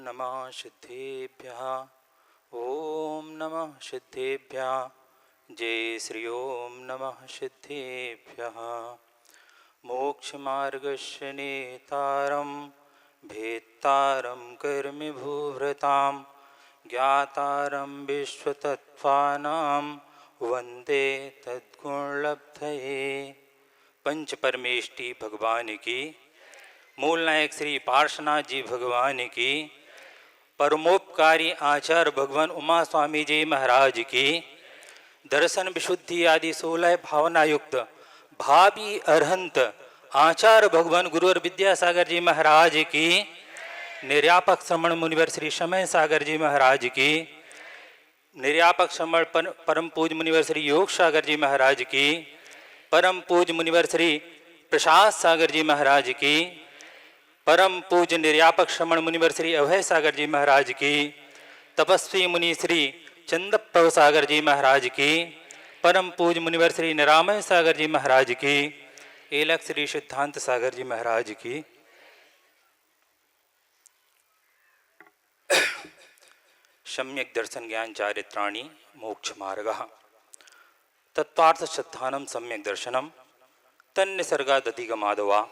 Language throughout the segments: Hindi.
नमः सिद्धेभ्यः। ओम नमः सिद्धेभ्यः। जय श्री ओम नमः सिद्धेभ्यः। मोक्षमार्गस्य नेतारं भेत्तारं कर्मिभूभृतां ज्ञातारं विश्वतत्त्वानां वंदे तद्गुणलब्धये। पंच परमेष्टि भगवान की, मूल नायक श्री पार्श्वनाथ जी भगवान की, परमोपकारी आचार्य भगवान उमा स्वामी जी महाराज की, दर्शन विशुद्धि आदि 16 भावनायुक्त भावी अरहंत आचार्य भगवान गुरुवर विद्यासागर जी महाराज की, निर्यापक श्रमण मुनिवर श्री समय सागर जी महाराज की, निर्यापक श्रमण परम पूज मुनिवर श्री योग सागर जी महाराज की, परम पूज मुनिवर श्री प्रसाद सागर जी महाराज की, परम पूज निर्यापक श्रमण मुनिवर श्री अभय सागर जी महाराज की, तपस्वी मुनि श्री चंद्रप्रभ सागर जी महाराज की, परम पूज मुनिवर श्री निरामय सागर जी महाराज की, एलक श्री सिद्धांत सागर जी महाराज की, सम्यक दर्शन ज्ञान चारित्राणि मोक्ष मार्गः। तत्वार्थ श्रद्धानम सम्यक दर्शनम तन्निसर्गादधिगमादवा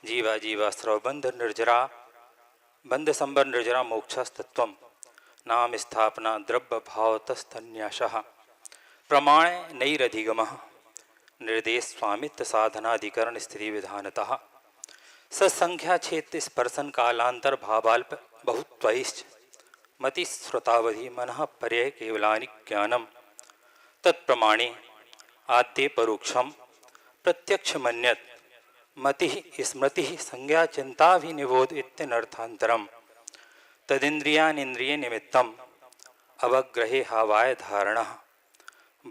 जीवा जीवा स्रवबंध निर्जरा बंध संबर निर्जरा मोक्षस्तत्वम नाम स्थापना द्रव्य भावतस्तन्यासः प्रमाण नैरधिगमः निर्देश स्वामित्व साधनाधिकरण स्थिति विधानतः सत्संख्या क्षेत्र स्पर्शन कालांतर भावाल्प बहुत्वैश्च मति श्रुतावधि मनः पर्यय केवलानि ज्ञानम तत्प्रमाणे आद्ये परोक्षम प्रत्यक्ष मन्यत मति स्मृति संज्ञा चिंताभिनिबोध इत्यनर्थांतरम तदिंद्रियानिंद्रिय निमित्तम अवग्रहे हावाय धारणः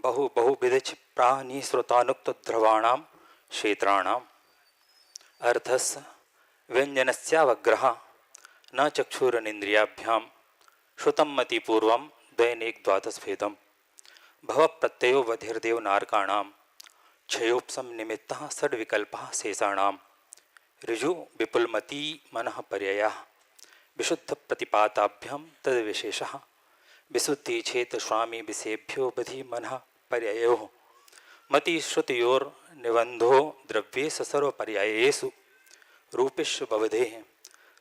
बहु बहुविध प्राणी श्रुतानुक्त ध्रुवाणां क्षेत्राणाम् अर्थस्य व्यंजनस्यावग्रह न चक्षुरनिंद्रियाभ्याम श्रुतं मतिपूर्वं दैनिक द्वादश भेदम भव प्रत्ययो वधिर्देव नारकाणां क्षयोपम निमित्तः षड्विकल्पः शेषाणां ऋजु विपुलमती मनः पर्ययः विशुद्ध प्रतिपाताभ्यां तद्विशेषः विशुद्धि क्षेत्र स्वामी विषेभ्यो बधि मनः पर्ययोः मति श्रुतयोर्निबंधो द्रव्येषु सर्वपर्यायेषु रूपेषु भवदेः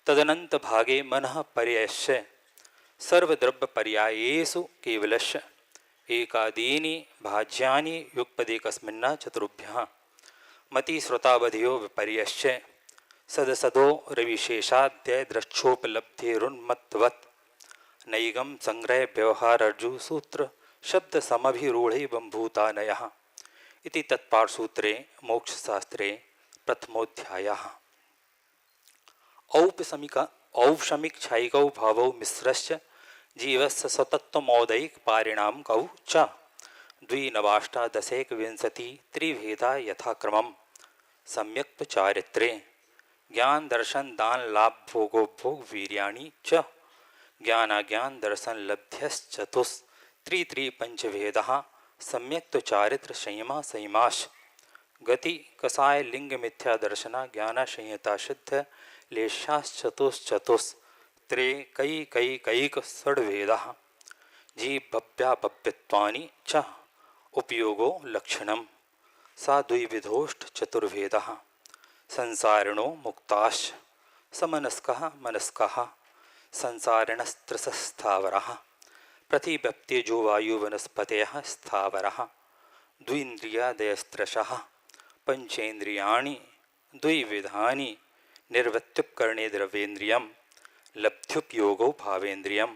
तदनंत भागे मनः पर्ययस्य सर्वद्रव्यपर्यायेषु केवलस्य एकादीनि भाज्यानि युगपदेकस्मिन् चतुर्भ्यः मति श्रुतावधियो विपर्यस्य सदसदो रविशेषाद्य द्रक्षोपलब्धिरुन्मत्तवत् नैगम संग्रह व्यवहारर्जु सूत्र शब्द समभिरूढ़े बंभूतानयः इति तत्पारसूत्रे मोक्षशास्त्रे प्रथमोध्यायः। औपशमिक-क्षयिकौ भावौ मिश्रस्य जीवस्य स्वतत्वमौदैक पारिणाम कौ च द्विनवाष्टादशैकविंशति त्रिभेदा यथाक्रमं सम्यक् चारित्रे ज्ञान दर्शन दान लाभ भोगोपभोग वीर्याणि च ज्ञानाज्ञान दर्शन लब्ध्यश्चतुस् त्रि पंचभेदः सम्यक् चारित्र संयमा संयमाश गति कसाय लिंग मिथ्या दर्शना ज्ञान संहिता सिद्ध लेशाश्चतुश्चतुस् त्रे कैक षड्भेदः जीवभव्याभव्यत्वानि च उपयोगो लक्षणं सा द्विविधोष्ट चतुर्भेदः संसारिणो मुक्ताश्च समनस्कः मनस्कः संसारिणस्त्रसस्थावरः प्रतिव्यक्तेजो वायु वनस्पतयः स्थावरः द्विन्द्रियादयस्त्रशः पंचेन्द्रियाणि द्विविधानि निर्वृत्युपकरणे द्रव्येन्द्रियं लब्ध्युपयोगो भावेन्द्रियं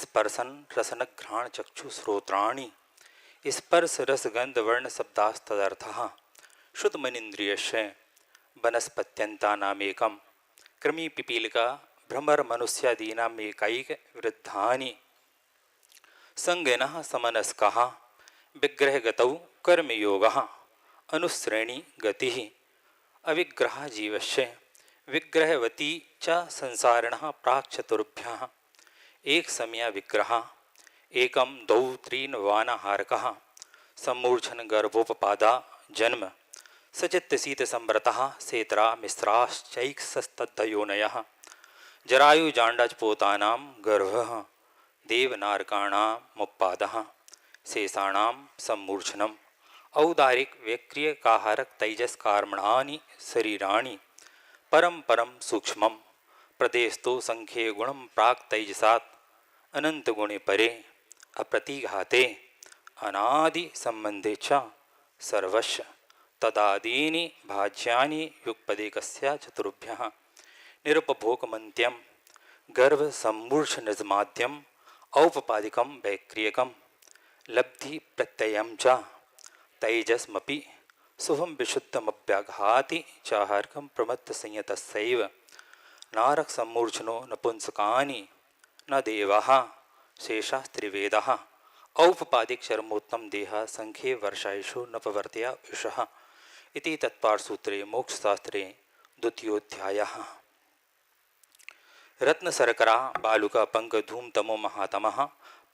स्पर्शन रसनघ्राण चक्षु श्रोत्राणि स्पर्श रसगंध वर्ण शब्दास्तदर्थः शुद्धमनिन्द्रियस्य वनस्पत्यन्तानामेकं कृमि पिपीलिका भ्रमर मनुष्यादीनामेकैक वृद्धानि संज्ञनः समनस्कः विग्रहगतौ कर्मयोगः अनुश्रेणी गतिः अविग्रह जीवस्य विग्रहवती च संसारिणः प्राक् चतुर्भ्यः एक समया विग्रह एकं द्वौ त्रीन् वानाहारकः सम्मूर्छन गर्भोपपादा जन्म सचित्तशीत संव्रतः सेतरा मिश्राश्चैकस्तद्धयोनयः जरायुजाण्डाचपोतानां गर्भः देवनारकाणामुत्पादः शेषाणां सम्मूर्छनम् औदारिक व्यक्रियकाहारक तैजस्कर्मणानि शरीराणि परम परम सूक्ष्मं प्रदेस्तो संख्ये गुणं प्राक् तैजसात् अनंत गुणे परे अप्रतिघाते अनादि संबंधे च सर्वस्य तदादीनि भाज्यानि युगपदेकस्य चतुर्भ्यः निरुपभोगमन्त्यं गर्भसम्मूर्छनजमाद्यम् औपपादिकं वैक्रियकं लब्धि प्रत्ययं च तैजस्मपि शुभं विशुद्धमभ्याघाति चाहारकं प्रमत्त संयतस्यैव नारक सम्मूर्छनो नपुंसकानि न देवाः शेषास्त्रिवेदः औपपादिक शर्मोत्तम देह संख्ये वर्षायुषु नपवर्तया युषः इति तत्पारसूत्रे मोक्षशास्त्रे द्वितीयोऽध्यायः। रत्नशर्करा बालुका पंकधूम तमो महातमः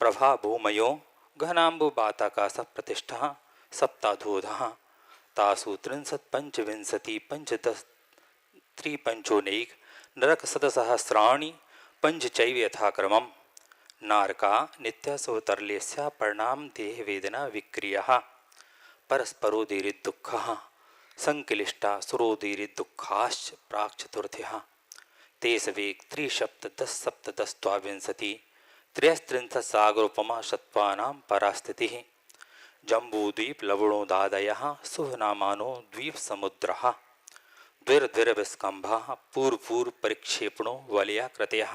प्रभा भूमयो घनाम्बुबाताकाश प्रतिष्ठः सप्ताधोधः तासु त्रिंशत् पंचविंशति पंचदश त्रिपंचोनैक नरक शतसहस्राणि पंचचैव यथाक्रमम् नारका नित्यसुतरलेस्य परिणाम देह वेदना विक्रियः परस्परोदीरिदुःखः संक्लिष्टा सुरोदीरिदुःखाश्च प्राक् चतुर्थ्यः तेषवेक त्रिसप्तदश सप्तदश द्वाविंशति त्रयस्त्रिंशत् सागरोपमा शत्वानां परास्थितिः जम्बूद्वीप लवणोदादयः शुभनामानो द्वीप समुद्रः द्विर्द्विर्विस्कम्भः पूर्वपूर्व परिक्षेपणो वलयाकृतयः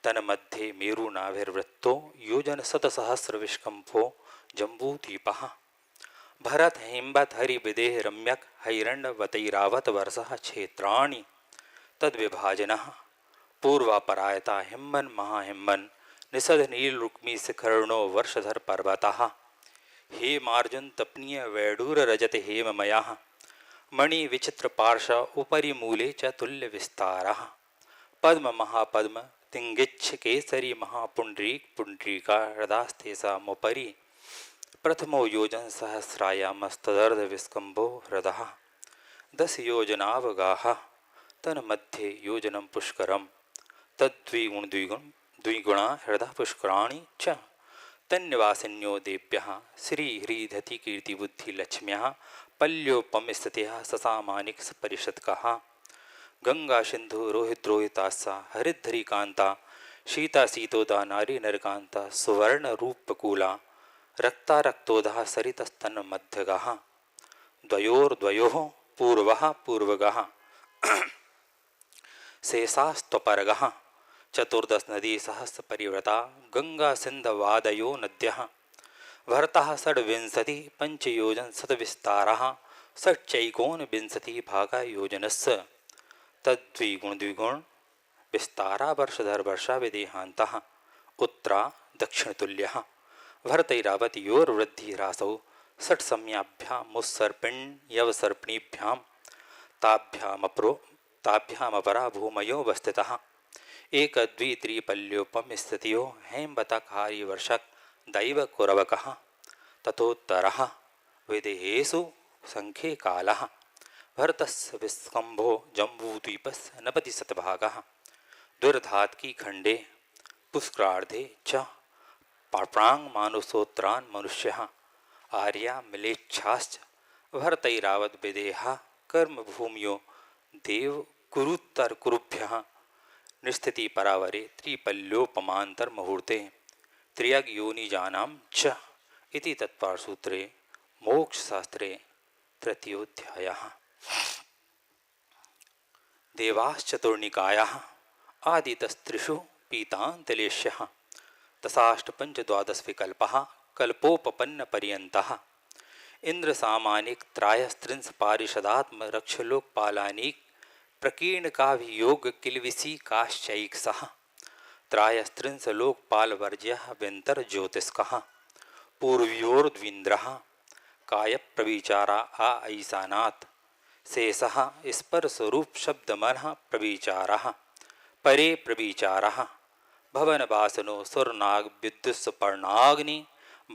तन्मध्ये मेरुनाभिर्वृत्तो योजन शतसहस्रविष्कम्भो जम्बूद्वीपः भरत हेम्बत हरिविदेह रम्यक हैरण्यवतैरावत वर्षः क्षेत्राणि तद्विभाजनः पूर्वापरायता हिम्मन महाहिम्मन निषद नील रुक्मी शिखरणो वर्षधर पर्वतः हेमार्जुन तपनीय वैडूर रजत हेममयः मणि विचित्र पार्श उपरि मूले च तुल्य विस्तारः पद्म महापद्म तिंगिच्छ केसरी महापुंडरीक पुंडरीका हृदास्तेषामुपरि प्रथमो योजन सहस्रायामस्तदर्ध विस्कम्भो हृदः 10 योजनावगाः तन्मध्ये योजनं पुष्करं तद्विगुणा हृदः पुष्कराणि च तन्निवासिन्यो देव्यः श्रीह्रीधति कीर्तिबुद्धिलक्ष्म्यः पल्योपमस्थितयः ससामानिक परिषत्कः गंगा सिंधु रोहिद्रोहितास्सा हरिद्धरिकान्ता शीता शीतोदा नारी नरकान्ता सुवर्ण रूपकूला रक्ता रक्तोदः सरितस्तन्मध्यगः द्वयोर्द्वयोः पूर्वः पूर्वगः शेषास्त्वपरगः चतुर्दश नदी सहस्र परिवृता गंगा सिंधवादयो नद्यः भरतः षड्विंशति पंचयोजन शतविस्तारः षट्चैकोनविंशति भागा योजनस्य तद्विगुण विस्तारा वर्षधर वर्षा विदेहान्तः उत्तरा दक्षिणतुल्यः भरतैरावतयोर्वृद्धिरासौ षट्सम्याभ्यामुत्सर्पिण्यवसर्पिणीभ्यां ताभ्यामपरा भूमयो वस्थितः एकदवित्रिपल्योपमस्थितियो हेम्बतकारी वर्षक दैव कुरवकः ततोत्तरः विदेहेषु संख्ये कालः भरतस्य विस्कम्भो जम्बूद्वीपस्य नपतिशतभागः दुर्धात्की खंडे पुष्करार्धे च पाप्रांग मानुषोत्रान् मनुष्यः आर्या मिलेच्छाश्च भरतैरावत विदेहा कर्मभूमियो देव कुरुत्तर कुरुभ्यः निस्थिति परावरे त्रिपल्योपमांतर मुहूर्ते त्रियग योनिजानां च इति तत्पारसूत्रे मोक्षशास्त्रे तृतीयोऽध्यायः। देवाश्चतुर्निकायाः आदितस्त्रिषु पीतान्तलेश्यः तसाष्टपञ्चद्वादश विकल्पः कल्पोपपन्नपर्यन्तः इंद्रसामानिक त्रायस्त्रिंश पारिषदात्मरक्षलोकपालानीक प्रकीर्णकाभियोग किलविसी काश्चैकसः त्रायस्त्रिंश लोकपालवर्ज्यः व्यंतर ज्योतिष्कः पूर्व्योर्द्विन्द्रः कायप्रविचारा ऐसानात् शेषः स्पर्शरूप शब्दमनः प्रविचारः परे प्रविचारः भवनवासनो सुरनाग विद्युत्पर्णाग्नि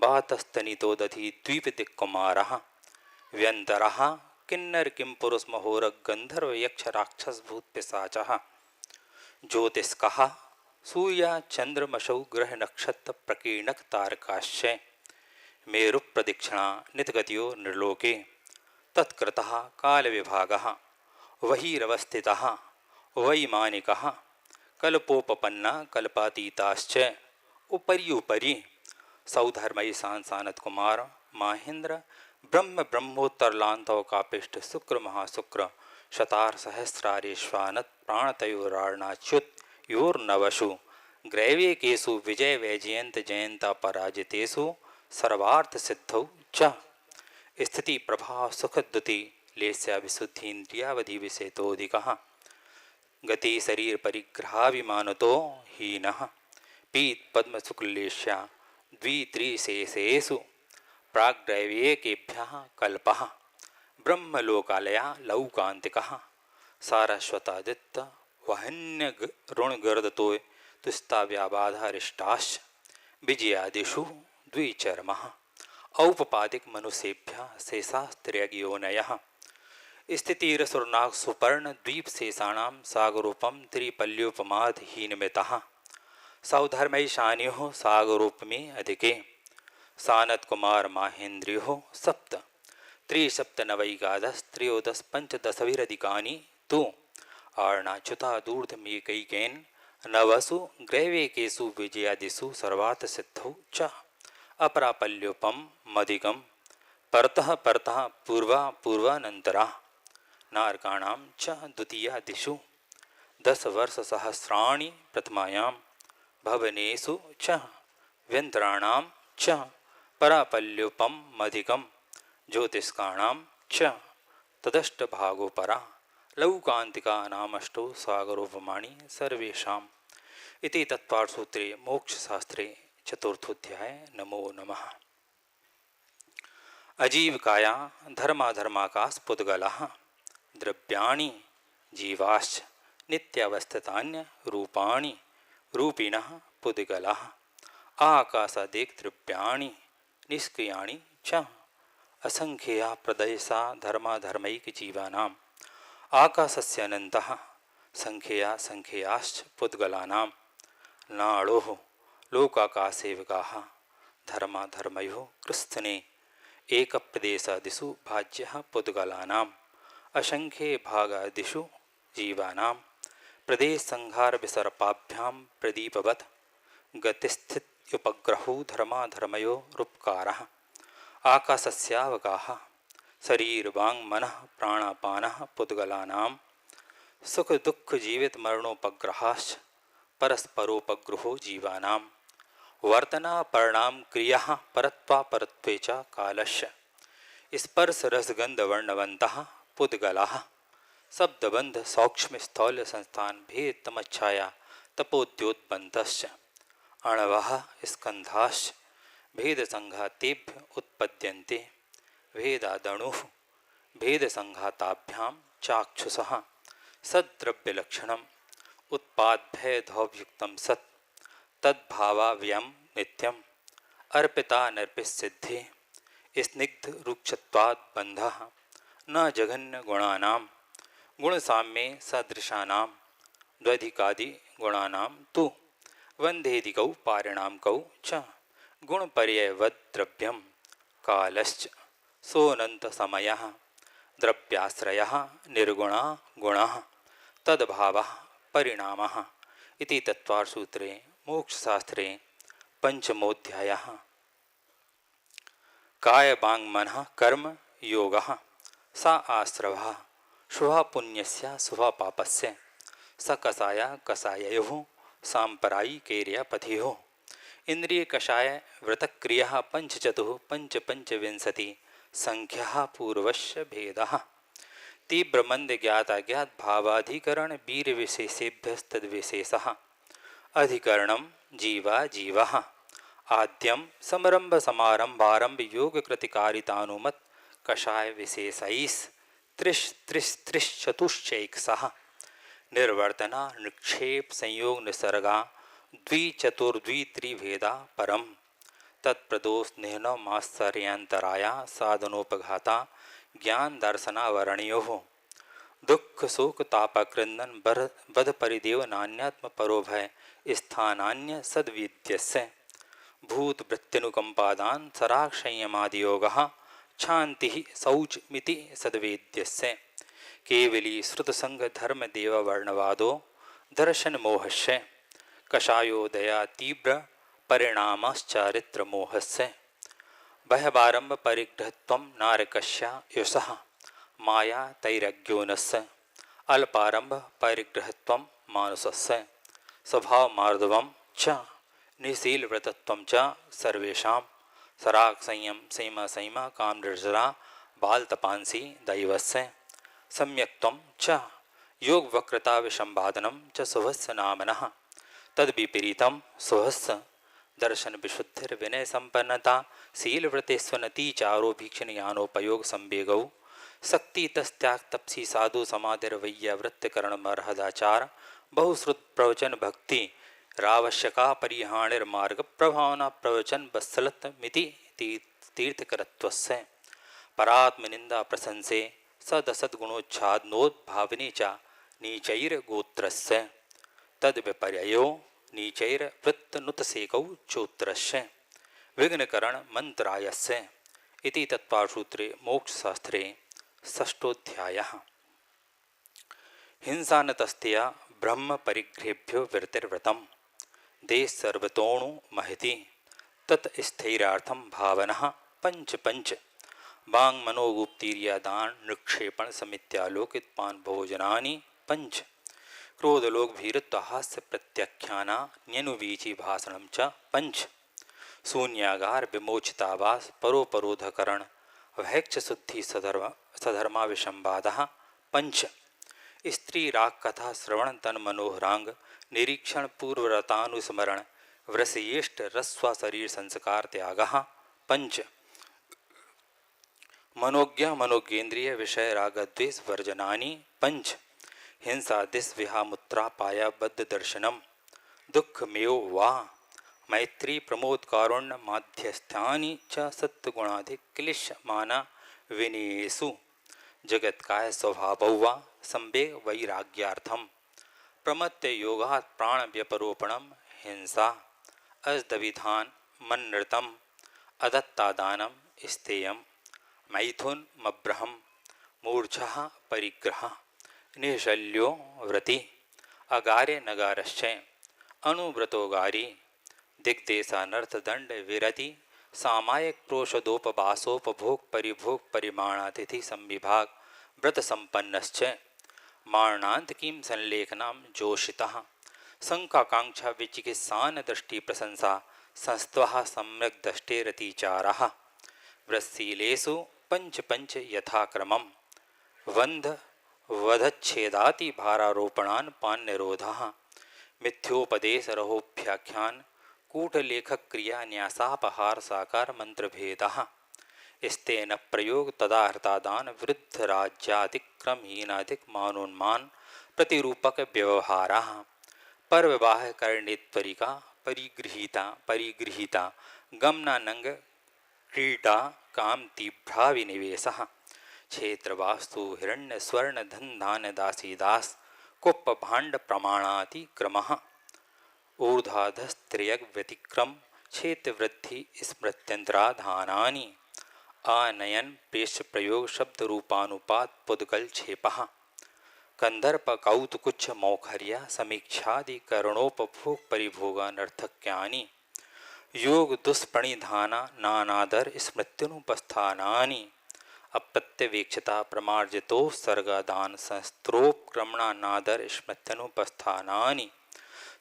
बातस्तनितो दधि द्वीपदिक्कुमारः व्यंतरः किन्नर किं पुरुष महोरक गंधर्व यक्ष राक्षस भूत पिशाचः ज्योतिष कहा सूर्य चंद्रमशौ ग्रह नक्षत्र प्रकीर्णक तारकाश्चय मेरु प्रदक्षिणा नितगतियो निर्लोके तत्कृतः काल विभागः वहीरवस्थितः वैमानिकः कल्पोपपन्ना कल्पातीताश्च उपरि उपरि सौधर्मयी सांसानत कुमार महेंद्र ब्रह्म ब्रह्मोत्तरलांतवकापिष्ट शुक्र महाशुक्र शतार सहस्रारेश्वानत प्राणतयोराणाच्युत योर्नवशु ग्रैवेकेषु विजय वैजयंत जयंता पराजितेषु सर्वार्थ सिद्धौ च स्थिति प्रभाव सुखद्युति लेस्या विशुद्धीन्द्रियावधि विषेतोऽधिकः गति शरीर परिग्रहाभिमानतो हीनः पीत पद्म शुक्लेश्या द्वित्रिशेषेषु प्राग्दैवेकेभ्यः कल्पः ब्रह्मलोकालया लौकान्तिकः सारस्वतादित्य वहन्यऋणगर्दतो तुस्ताव्याबाधारिष्टाश्च विजयादिषु द्विचर्मः औपपादिक मनुष्येभ्यः शेषास्त्रियोनयः स्थितिरसुरनाग सुपर्ण द्वीप शेषाणां सागरूपम त्रिपल्योपमादहीनमितः सौधर्मैशान्यो सागरूपमे अधिके सानत कुमार माहेन्द्रियो सप्त त्रिसप्तनवैगादस्त्रयोदश पंचदशभिरधिकानि तु आर्णाच्युता दूर्धमेकैकेन नवसु ग्रैवेकेषु विजयादिषु सर्वात् सिद्धौ च अपरापल्योपम मदिकम परतः परतः पूर्वा पूर्वानंतरा नारकाणां च द्वितीयादिषु 10 वर्षसहस्राणि प्रथमायां भवनेषु च व्यन्तराणां च परापल्योपम मदिकम ज्योतिष्काणां च तदष्टभागोपरा लौकान्तिकानामष्टौ सागरोपमाणि सर्वेषाम् इति तत्त्वार्थसूत्रे मोक्षशास्त्रे चतुर्थोऽध्याय। नमो नमः। अजीविकाया धर्माधर्माकाशपुद्गलः द्रव्याणि जीवाश्च नित्यावस्थितान्य रूपाणि रूपिणः पुद्गलः आकाशादेक द्रव्याणि निष्क्रियाणि च असंख्या प्रदेशा धर्माधर्मैकजीवानाम् आकाशस्य अनन्तः संख्या संख्याश्च पुद्गलानां नाड़ोः लोकाकाशसेवकाः धर्माधर्मयोः कृत्स्थने एकप्रदेशादिषु भाज्यः पुद्गलानाम् असंख्ये भागादिषु जीवानां प्रदेशसंहारविसर्पाभ्यां प्रदीपवत् गतिस्थित्युपग्रहो धर्माधर्मयो रूपकारः आकाशस्यावगाः शरीरवाङ्मनः प्राणापानः पुद्गलानां सुखदुःखजीवितमरणोपग्रहाश्च परस्परोपग्रहो जीवानां वर्तनापर्णां क्रियाः परत्वापरत्वे च कालस्य स्पर्शरसगन्धवर्णवन्तः पुद्गलाः शब्दबन्ध सौक्ष्म स्थौल्य संस्थान भेद तमच्छाया तपोद्योतबन्तश्च अणवः स्कन्धाश्च भेदसंघातेभ्य उत्पद्यन्ते भेदादणुः भेदसंघाताभ्यां चाक्षुषः सद्द्रव्यलक्षणम् उत्पाद्भयधौयुक्तं सत् तद्भावाव्ययं नित्यम् अर्पितानर्पितसिद्धे स्निग्धरुक्षत्वात् बन्धः न जघन्यगुणानां गुणसाम्ये सदृशानां द्वधिकादिगुणानां तु वन्धेदिकौ पारिणामकौ च गुणपर्ययवद्द्रव्यं कालश्च सोऽनन्तसमयः द्रव्याश्रयः निर्गुणः गुणः तद्भावः परिणामः इति तत्त्वार्थसूत्रे मोक्षशास्त्रे पंचमोऽध्यायः। कायवाङ्मनः कर्म योगः सा आश्रवः शुभपुण्यस्य शुभपापस्य स कषाय कषाययोः साम्प्रदायिकैर्यपथियोः इन्द्रियकषाय व्रतक्रियः पंचचतुः पंचपञ्चविंशति संख्याः पूर्वस्य भेदः तीव्रमन्दज्ञाताज्ञात भावाधिकरण वीर विशेषेभ्यस्तद्विशेषः अधिकरणं जीवा जीवः आद्यं समरंभ समारंभारंभ योग कृतिकारितानुमत कषाय विशेषैस् त्रिश्चतुश्चैकशः निर्वर्तना निक्षेप संयोग निसर्गा द्विचतुर्द्वित्रिभेदा परम तत्प्रदोष निहनमाश्चर्यांतराया साधनोपघाता ज्ञान दर्शनावरणयोः दुख शोक तापक्रंदन बध परिदेव नान्यात्म परो भय स्थानान्य सद्विद्यस्य भूत वृत्त्यनुकंपादान सराग संयमादियोगः शांति शौचमिति सद्वेद्यस्य केवली श्रुत संग धर्म देव वर्णवादो दर्शन मोहस्य कषायो दया तीव्र परिणामश्चारित्र मोहस्य बहबारंभ परिग्रहत्वं नारकस्या यशः माया तैरज्ञोनस्य अल्पारंभ परिग्रहत्वं मानुषस्य स्वभाव मार्दवं च निशील व्रतत्वं च सर्वेषां सराग संयम संयम संयम काम निर्जरा बाल तपांसी दैवस्य सम्यक्त्वं च योग वक्रता विसंबाधनं च शुभस्य नामनः तद विपरीतं शुभस्य दर्शन विशुद्धिर विनय संपन्नता शील व्रतेस्वनति चारो भीक्षण यानोपयोग संवेगौ शक्ति तस्त्याग तपसी साधु समाधिर वैया वृत्तिकरण मर्हदाचार बहुश्रुत प्रवचन भक्ति रावश्यका परिहाणिर मार्ग प्रभावना प्रवचन बत्सलत मिति तीर्थकरत्वस्य परात्मनिंदा प्रशंसे सदसद्गुणोच्छाद नोद्भावने च नीचैर गोत्रस्य तद विपर्यो नीचैर वृत्तनुतसेकौ चोत्रस्य विघ्नकरण मंत्रायस्य इति तत्त्वसूत्रे मोक्षशास्त्रे षष्ठोऽध्यायः हिंसानतस्त्या ब्रह्म परिग्रहेभ्यो विरतिर्व्रतम् देश सर्वतोणु महति तत् स्थैर्यार्थं भावनः पंच पंच वांग मनोगुप्तीर्यादान निक्षेपण समित्यालोकितपान भोजनानि पंच क्रोधलोक भीरत्व हास्य प्रत्याख्याना न्यनुवीची भाषणं च पंच शून्यागार विमोचितावास परोपरोधकरण भैक्ष शुद्धि सधर्मा विसंवादः पंच स्त्री राग कथा श्रवण तन मनोहरांग निरीक्षण पूर्वरतानुस्मरण वृषयेष्ट रस्वा शरीर संस्कार त्यागः पंच मनोज्ञ मनोगेन्द्रिय विषय रागद्वेष वर्जनानि पंच हिंसा दिस विहामुत्रा पाया बद्ध दर्शनम दुःखमेव वा मैत्री प्रमोद कारुण्य माध्यस्थानि च सत्गुणाधिक क्लिश माना विनेयेषु जगत्काय स्वभावौ वा संवेग वैराग्यार्थम प्रमत्त योगात् प्राण व्यपरोपणम हिंसा अजदविधान मन्नृतम अदत्तादानम स्थेयम मैथुन मब्रहम मूर्छः परिग्रह निशल्यो व्रति अगारे नगारश्च अनुव्रतोगारी दिग्देशानर्थ दंड विरति सामायिक प्रोषदोपवासोपभोग परिभोग परिमाणातिथि संविभाग व्रत संपन्नश्च मारणांत किम संलेखनाम जोशितः शंकाकांक्षा विचिकित्सान दृष्टि प्रशंसा संस्तवः सम्यक दष्टेरतिचारः वृत्शीलेषु पंच पंच यथाक्रमम् वंध वधच्छेदाति भारारोपणान् पान निरोधः मिथ्योपदेश रहोभ्याख्यान कूटलेखक क्रिया न्यासापहार साकार मंत्र भेदः स्तेन प्रयोग तदाहृतादान वृद्ध राज्यातिक्रमहीनाधिक मानोन्मान प्रतिरूपक व्यवहारः पर विवाह करणेत्वरिका परिगृहीता गमनानंग क्रीडा काम तीव्रा विनिवेशः क्षेत्रवास्तु हिरण्य स्वर्ण धन धान दासीदास कुप्प भाण्ड प्रमाणाति क्रमः ऊर्धाधस्त्रियग व्यतिक्रम क्षेत्रवृद्धि स्मृत्यंतराधानानि आनयन प्रेष प्रयोग शब्द रूपानुपात पुद्गल क्षेपः कंदर्प कौतुकुच्छ मौखर्या समीक्षादि करणोपभोग परिभोगानर्थक्यानि योग दुष्प्रणिधाना नानादर स्मृत्युनुपस्थानानि अप्रत्यवेक्षता प्रमार्जितो सर्गादान संस्त्रोपक्रमणा नादर स्मृत्यनुपस्थानानि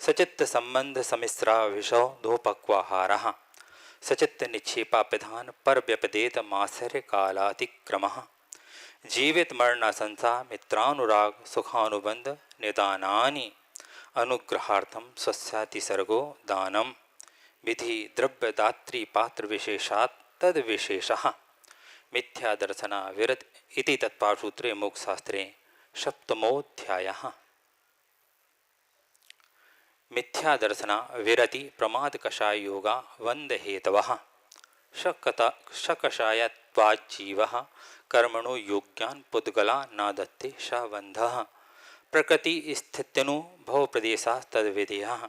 सचित्त संबंध समिश्रा विषौ धोपक्वाहारः सचित्त निक्षेपा पिधान पर व्यपदेत मासर्य कालातिक्रमः जीवित मरण संसा मित्रानुराग सुखानुबंध निदानानि अनुग्रहार्थम स्वस्यातिसर्गो दानम विधि द्रव्य दात्री पात्र विशेषात् तद विशेषः मिथ्या दर्शना विरत इति तत्त्वसूत्रे मोक्षशास्त्रे सप्तमोऽध्यायः मिथ्या दर्शना विरति प्रमाद कषाय योगा वंद हेतवः शकशायत्वाज्जीवः कर्मणो योग्यान पुद्गला नादत्ते स बंधः प्रकृति स्थित्यनुभव प्रदेशा तद्विधेयः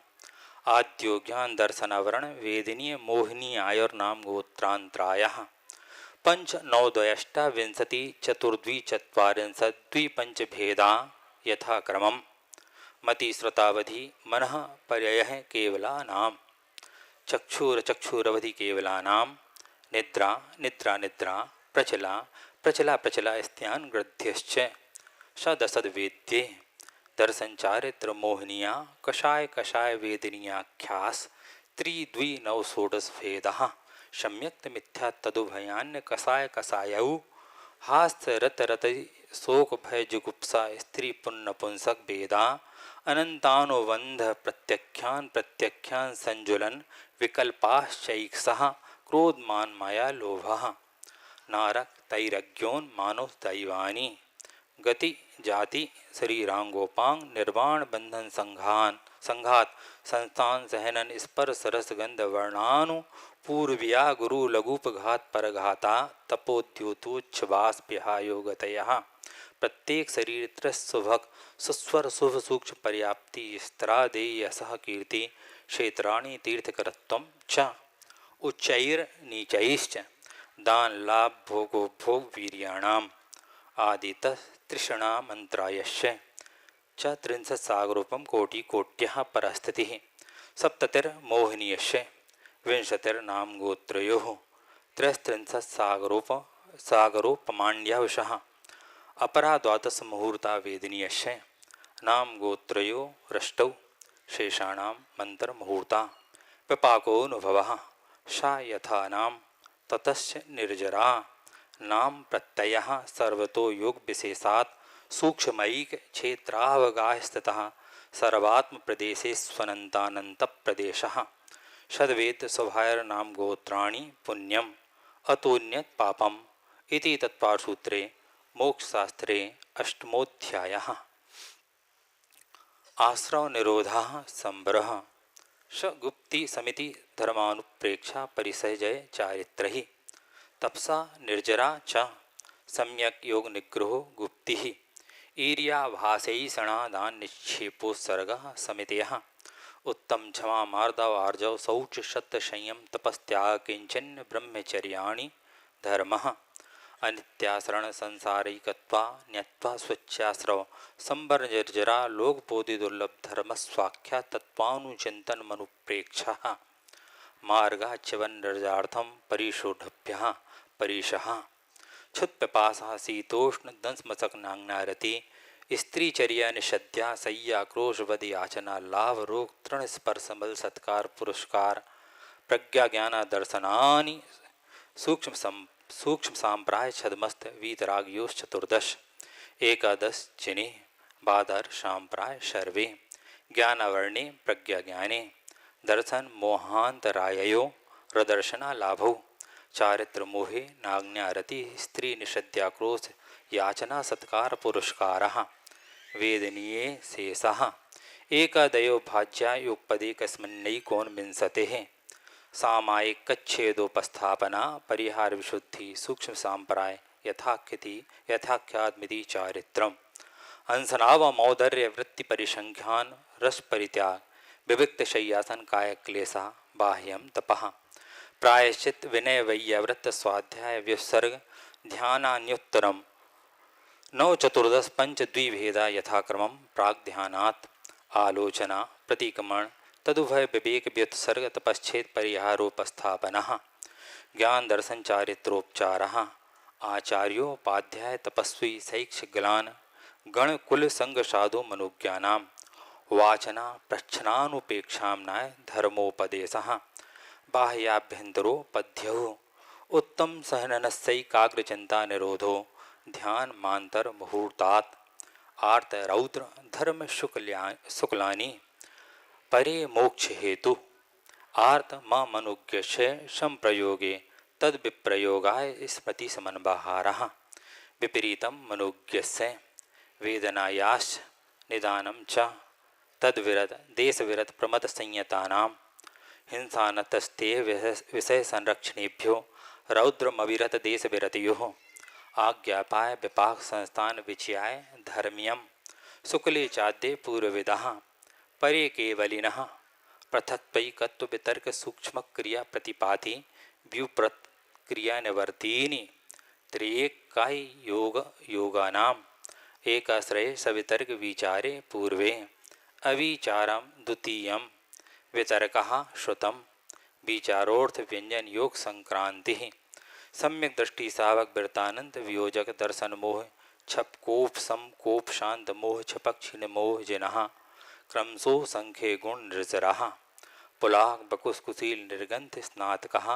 आद्यो ज्ञान दर्शनावरण वेदिनीय मोहिनी आयुर्नाम गोत्रांतरायः पंच नवद्वयष्टा विंशति चतुर्द्वि चत्वारिंशत् द्विपंच भेदा यथाक्रमम् मति श्रुतावधि मनः पर्ययः केवलानाम् चक्षुरवधि केवलानां निद्रा निद्रा निद्रा प्रचला प्रचला प्रचला स्त्यान ग्रद्ध्यश्च सदसद्वेद्ये दर्शनचारित्र मोहनिया कषाय कषाय वेदिनियाख्यास त्रिद्वि नवषोडश भेदः सम्यक्त मिथ्या तदुभयान्य कषाय कषायौ हास्य रत रत शोक भय जुगुप्सा स्त्री पुण्य पुंसक भेदा अनंतानुबंध प्रत्यख्यान प्रत्यख्यान संजुलन विकल्पाश्चैक्षः क्रोधमान माया लोभः नारक तैरज्ञोन मानो दैवानी गति जाति शरीरांगोपांग निर्वाण बंधन संघात संस्थान सहनन स्पर्श रसगंध वर्णानु पूर्व्या गुरु लघुपघात परघाता तपोद्योतोच्छवास्प्यहायोगतयः प्रत्येक शरीर त्रस्वभक सुस्वर शुभ सूक्ष्म पर्याप्ति स्त्रादेय सह कीर्ति क्षेत्राणि तीर्थकरत्वं च उच्चैर नीचैश्च दान लाभ भोगो भोग वीर्याणाम आदित तृष्णा मंत्रायश्च च त्रिंशत् सागरूपम कोटि कोट्यः परस्थितिः सप्ततिर्मोहनीयश्च विंशतिर्नाम गोत्रयोः त्रयस्त्रिंशत् सागरोपमाण्ड्यावशः अपरा द्वादश मुहूर्ता वेदिनीयश्च नाम गोत्रयो रष्टौ शेषाणां मंत्रमुहूर्ता विपाकोऽनुभवः सा यथा नाम ततश्च निर्जरा नाम प्रत्ययः सर्वतो योग विशेषात् सूक्ष्मैक क्षेत्रावगाह स्थितः सर्वात्म प्रदेशे स्वनंतानंत प्रदेशः षद्वेद स्वभायर्नाम गोत्राणि पुण्यम अतोन्यत पापम इति तत्पारसूत्रे मोक्षशास्त्रे अष्टमोध्यायः आश्रव निरोधः संबरः स गुप्ति समिति धर्मानुप्रेक्षा परिसजय चारित्रहि तपसा निर्जरा च सम्यक योग निग्रहो गुप्ति ईर्याभासैषणादान निक्षेपोत्सर्गः समितयः उत्तम क्षमा मार्दव आर्जव शौच सत्य संयम तपस्त्याग किंचन ब्रह्मचर्याणि धर्मः अनित्यासरण संसारिकत्वा न्यत्वा स्वच्छाश्रव संबर निर्जरा लोकबोधि दुर्लभ धर्म स्वाख्या तत्वानुचिंतन मनुप्रेक्षः मार्गाच्यवन निर्जार्थम परिशोढभ्यः परिशः क्षुत्पिपासा शीतोष्ण दंशमशकनांगनारति स्त्रीचर्या निषद्या शय्याक्रोशवद याचना लाभ रोग तृण स्पर्श बल सत्कार पुरस्कार प्रज्ञा ज्ञान दर्शनानि सूक्ष्म सांप्राय छदमस्त वीतरागयोश्च चतुर्दश एकादश चिने बादर सांप्राय सर्वे ज्ञानवर्णे प्रज्ञा ज्ञाने दर्शन मोहांतराययो प्रदर्शना लाभौ चारित्र मोहे नाज्ञारति स्त्री निषद्याक्रोश याचना सत्कार पुरस्कारः वेदनीये शेषः एकादयो भाज्या युगपदे कस्मिन्नैकोनविंशतेः सामायिकच्छेदोपस्थापना परिहार विशुद्धि सूक्ष्म सांप्राय यथाख्यात्मिति चारित्रम् अंसनाव मौदर्य वृत्ति परिसंख्यान रस परित्याग विविक्त शय्यासन काय क्लेशा बाह्यम तपः प्रायश्चित विनय वैयवृत्त स्वाध्याय विसर्ग ध्यानान्युत्तरम नव चतुर्दश पंच द्विभेदा यथाक्रमं प्राग्ध्यानात् आलोचना प्रतिक्रमण तदुभय विवेक व्युत्सर्ग तपश्चेत परिहारोपस्थापनः ज्ञान दर्शन चारित्रोपचारः आचार्योपाध्याय तपस्वी शैक्षग्लान गण कुल संग साधु मनुज्ञानां वाचना प्रच्छनानुपेक्षाम्नाय धर्मोपदेशः बाह्याभ्यंतरोपध्यौ उत्तम सहननस्यैकाग्रचिंता निरोधो ध्यान मांतर मुहूर्तात् आर्त रौद्र धर्म शुक्लानि परे मोक्ष हेतु आर्त मनुज्ञस्य संप्रयोगे तद विप्रयोगाय स्मृति समन्वहारः विपरीतम मनुज्ञस्य वेदनायाश्च निदानं च तद्विरत देशविरत प्रमद संयतानां हिंसानतस्ते विषय संरक्षणेभ्यो रौद्रमविरत देशविरतयोः आज्ञापाय विपाक संस्थान विचयाय धर्म्यम शुक्ले चाद्य पूर्वविदः परे केवलिनः पृथक्त्वैकत्व वितर्क सूक्ष्म क्रिया प्रतिपाति व्युप्रत क्रिया निवर्तीनि त्रिएकाय योग योगानाम एकाश्रय सवितर्क विचारे पूर्वे अविचारम द्वितीयम वितर्कः श्रुतम विचारोर्थ व्यंजन योग संक्रांति सम्यक दृष्टि सावक वृत्तानंद वियोजक दर्शन मोह छप कोप सम कोप शांत मोह छपक क्षीण मोह जिनः क्रमशो संख्ये गुण निर्जरः पुलाक बकुस्कुशील निर्गंध स्नातकः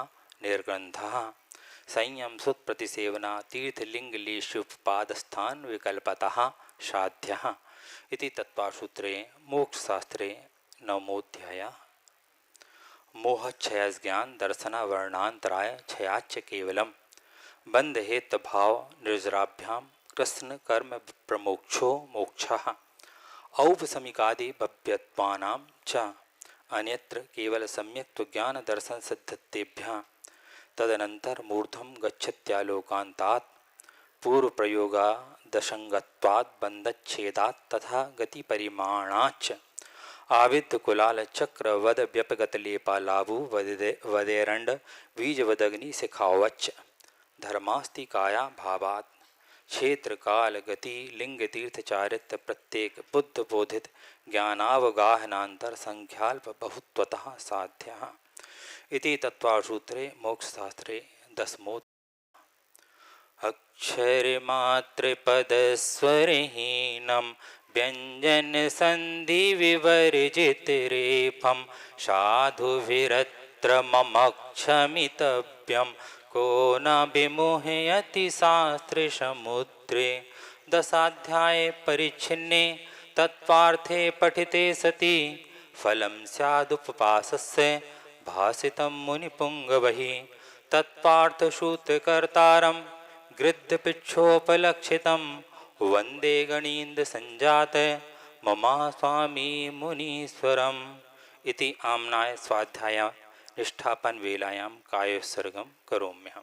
निर्ग्रंथः संयम सुत प्रतिसेवना तीर्थलिंगलेशुपादस्थान विकल्पतः साध्यः इति तत्त्वसूत्रे मोक्षशास्त्रे नवमोऽध्यायः मोहक्षयज्ञान दर्शन वर्णांतराय क्षयाच्च केवलम बंधहेत भाव निर्जराभ्याम कृष्ण कर्म प्रमोक्षो मोक्षः औपसमिकादि भव्यत्वानां च अन्यत्र केवल सम्यक् ज्ञान दर्शन सिद्धतेभ्यः तदनंतर मूर्धम गच्छत्यालोकान्तात् पूर्व प्रयोगादसंगत्वात् बंधच्छेदात् तथा गति परिमाणाच्च आविद्ध कुलाल चक्र वद व्यपगत लेपा लाभु वदेरंड बीज वदग्नि सिखावच्च धर्मास्ति काया भावात् क्षेत्र काल गति लिंग तीर्थ चारित्र प्रत्येक बुद्ध बोधित ज्ञानावगाहनांतर संख्याल्प बहुत्वतः साध्यः इति तत्त्वसूत्रे मोक्षशास्त्रे दशमो अक्षरमात्रपदस्वरहीनं व्यंजन संधि विवर्जित रेफम साधुभिरत्र ममक्षमितव्यम को न विमुह्यति शास्त्र समुद्रे दशाध्याय परिच्छिन्ने तत्त्वार्थे पठिते सति फलं स्यादुपवासस्य भासितं मुनिपुंगवहि तत्त्वार्थसूत्रकर्तारं गृद्धपिच्छोपलक्षितं वंदे गणीन्द्र संजात ममा स्वामी मुनीश्वरम् इति आम्नाय स्वाध्याय निष्ठापन वेलायां कायोत्सर्गं करोम्यहम्।